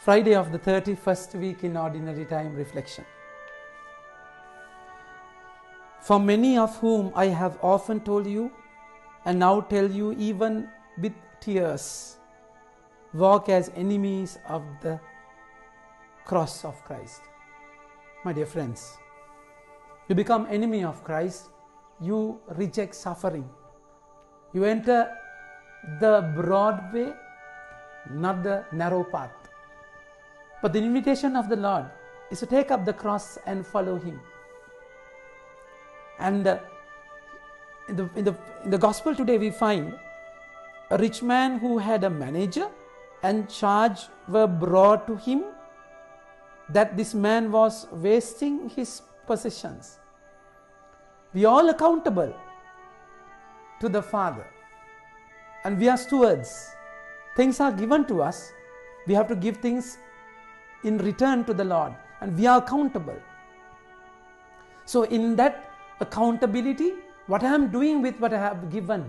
Friday of the 31st week in Ordinary Time Reflection. For many of whom I have often told you, and now tell you even with tears, walk as enemies of the cross of Christ. My dear friends, you become enemy of Christ, you reject suffering. You enter the broad way, not the narrow path. But the invitation of the Lord is to take up the cross and follow Him. And in the gospel today we find a rich man who had a manager, and charge were brought to him that this man was wasting his possessions. We are all accountable to the Father, and we are stewards. Things are given to us, we have to give things in return to the Lord, and we are accountable. So in that accountability, what I am doing with what I have given,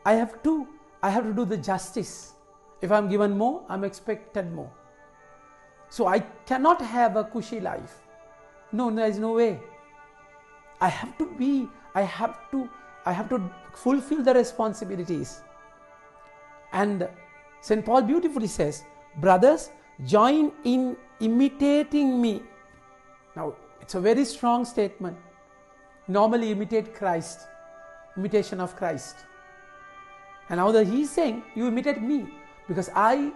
I have to do the justice. If I am given more, I am expected more. So I cannot have a cushy life. No, there is no way. I have to fulfill the responsibilities. And St. Paul beautifully says, brothers, join in imitating me. Now, it's a very strong statement. Normally imitate Christ, imitation of Christ. And now that he's saying, you imitate me, because I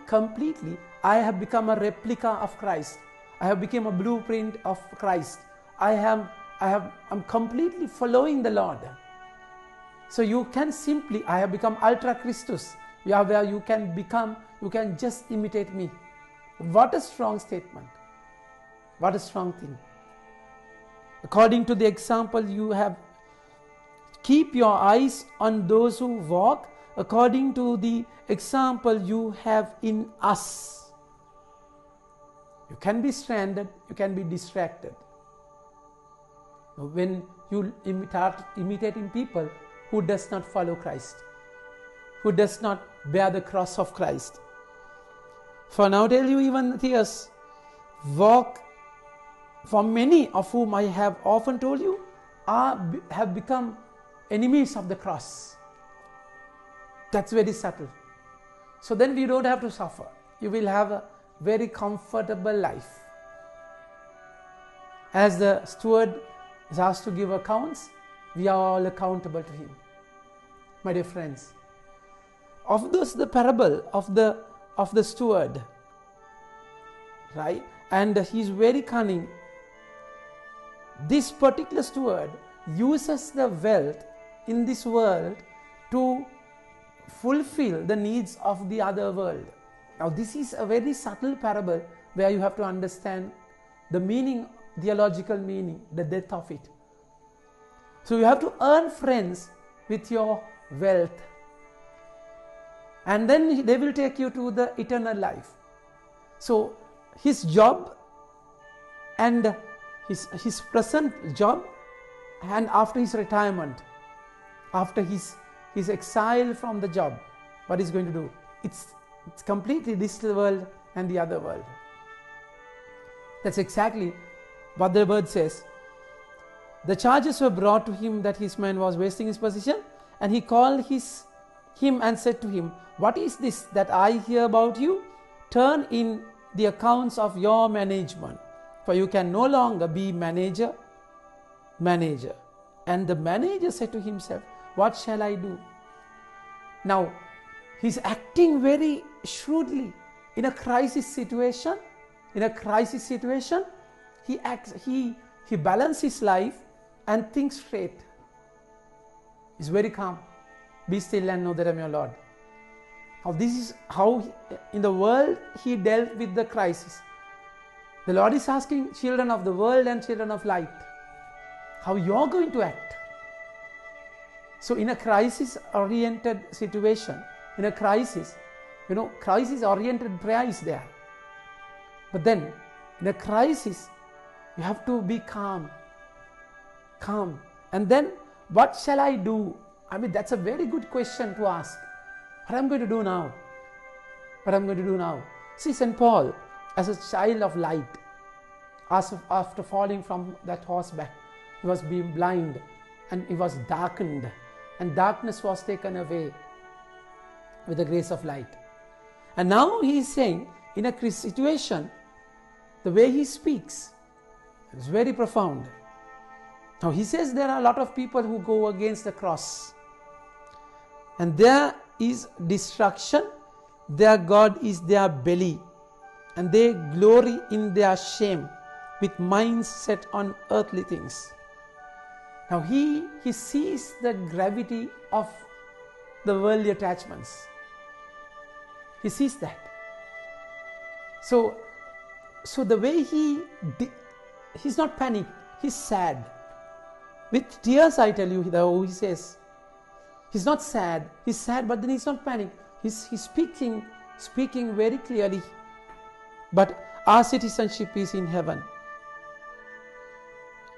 have become a replica of Christ. I have become a blueprint of Christ. I'm completely following the Lord. So you can I have become ultra Christus, where you can just imitate me. What a strong statement. What a strong thing. According to the example you have, keep your eyes on those who walk according to the example you have in us. You can be stranded, you can be distracted. When you start imitating people who does not follow Christ, who does not bear the cross of Christ. For now tell you even tears, walk. For many of whom I have often told you have become enemies of the cross. That's very subtle. So then we don't have to suffer. You will have a very comfortable life. As the steward is asked to give accounts, we are all accountable to him. My dear friends, of this the parable of the steward, right? And he's very cunning. This particular steward uses the wealth in this world to fulfill the needs of the other world. Now this is a very subtle parable where you have to understand the meaning, theological meaning, the depth of it. So you have to earn friends with your wealth, and then they will take you to the eternal life. So his job and his present job, and after his retirement, after his exile from the job, what he's going to do? It's completely this world and the other world. That's exactly what the word says. The charges were brought to him that his man was wasting his position, and he called him and said to him, what is this that I hear about you? Turn in the accounts of your management, for you can no longer be manager. And the manager said to himself, what shall I do? Now, he's acting very shrewdly. In a crisis situation, he balances his life and thinks straight. He's very calm. Be still and know that I am your Lord. Now, this is how in the world he dealt with the crisis. The Lord is asking children of the world and children of light, how you are going to act. So in a crisis-oriented situation, in a crisis, crisis-oriented prayer is there. But then, in a crisis, you have to be calm. And then, what shall I do? I mean, that's a very good question to ask. What am I going to do now? See, St. Paul, as a child of light, after falling from that horseback, he was being blind and he was darkened, and darkness was taken away with the grace of light. And now he is saying, in a situation, the way he speaks is very profound. Now he says there are a lot of people who go against the cross, and there is destruction, their God is their belly, and they glory in their shame with minds set on earthly things. Now he sees the gravity of the worldly attachments. He sees that. So the way he's not panicked, he's sad. With tears, I tell you, he says, he's not sad, he's sad, but then he's not panicked. He's speaking very clearly. But our citizenship is in heaven,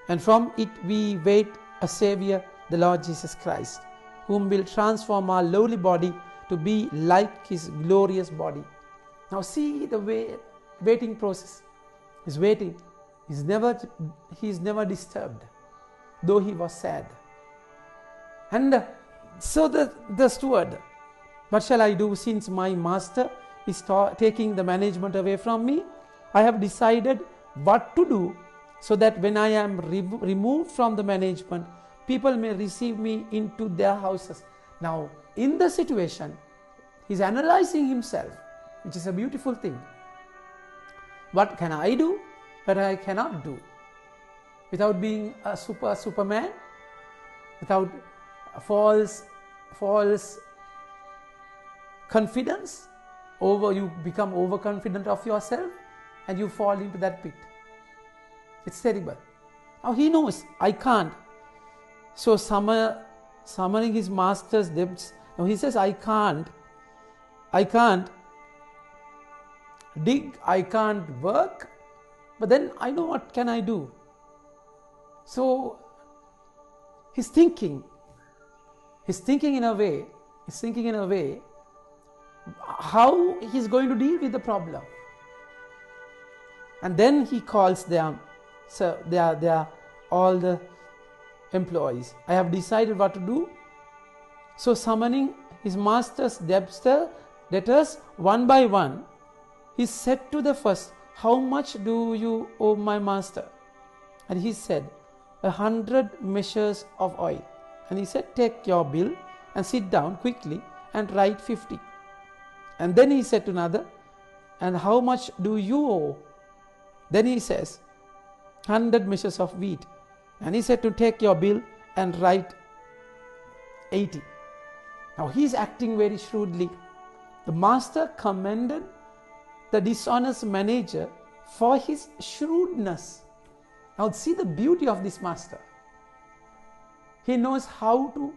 and from it we wait a Savior, the Lord Jesus Christ, whom will transform our lowly body to be like His glorious body. Now see the waiting process. He's waiting. He's never disturbed, though he was sad. And so the steward, what shall I do since my master is taking the management away from me? I have decided what to do, so that when I am removed from the management, people may receive me into their houses. Now, in the situation, he's analyzing himself, which is a beautiful thing. What can I do that I cannot do? Without being a superman, without false confidence, you become overconfident of yourself and you fall into that pit. It's terrible. Now he knows, I can't. So summoning his master's debts, now he says, I can't dig, I can't work, but then I know what can I do. So he's thinking in a way how he's going to deal with the problem. And then he calls them, so they are all the employees. I have decided what to do. So summoning his master's debtors one by one, he said to the first, how much do you owe my master? And he said, 100 measures of oil. And he said, take your bill and sit down quickly and write 50. And then he said to another, and how much do you owe? Then he says, 100 measures of wheat. And he said to take your bill and write 80. Now he is acting very shrewdly. The master commended the dishonest manager for his shrewdness. Now see the beauty of this master. He knows how to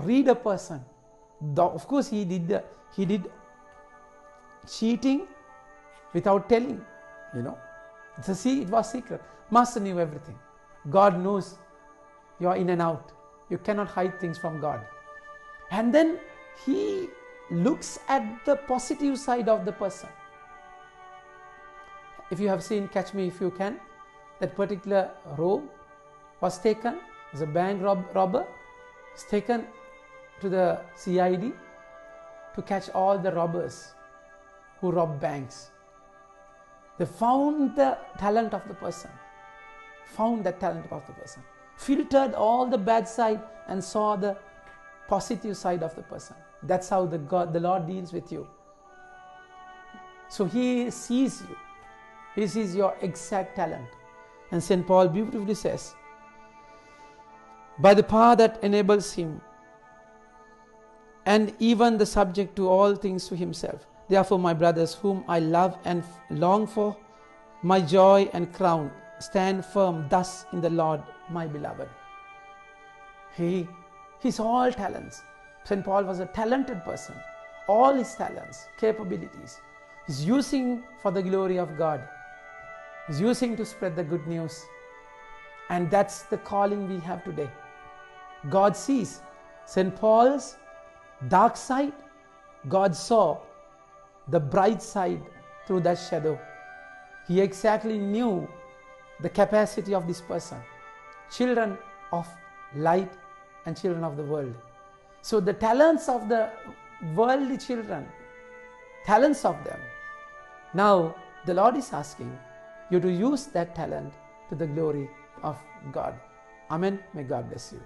read a person. Of course he did cheating without telling, So see, it was secret. Master knew everything. God knows you are in and out. You cannot hide things from God. And then he looks at the positive side of the person. If you have seen Catch Me If You Can, that particular robe was taken as a bank robber. It's taken to the CID to catch all the robbers who rob banks. They found the talent of the person, filtered all the bad side and saw the positive side of the person. That's how the Lord deals with you. So he sees you. He sees your exact talent. And St. Paul beautifully says, by the power that enables him, and even the subject to all things to himself. Therefore, my brothers, whom I love and long for, my joy and crown, stand firm thus in the Lord, my beloved. He's all talents. St. Paul was a talented person. All his talents, capabilities, he's using for the glory of God. He's using to spread the good news. And that's the calling we have today. God sees St. Paul's dark side. God saw the bright side through that shadow. He exactly knew the capacity of this person. Children of light and children of the world. So the talents of the worldly children, talents of them, now the Lord is asking you to use that talent to the glory of God. Amen. May God bless you.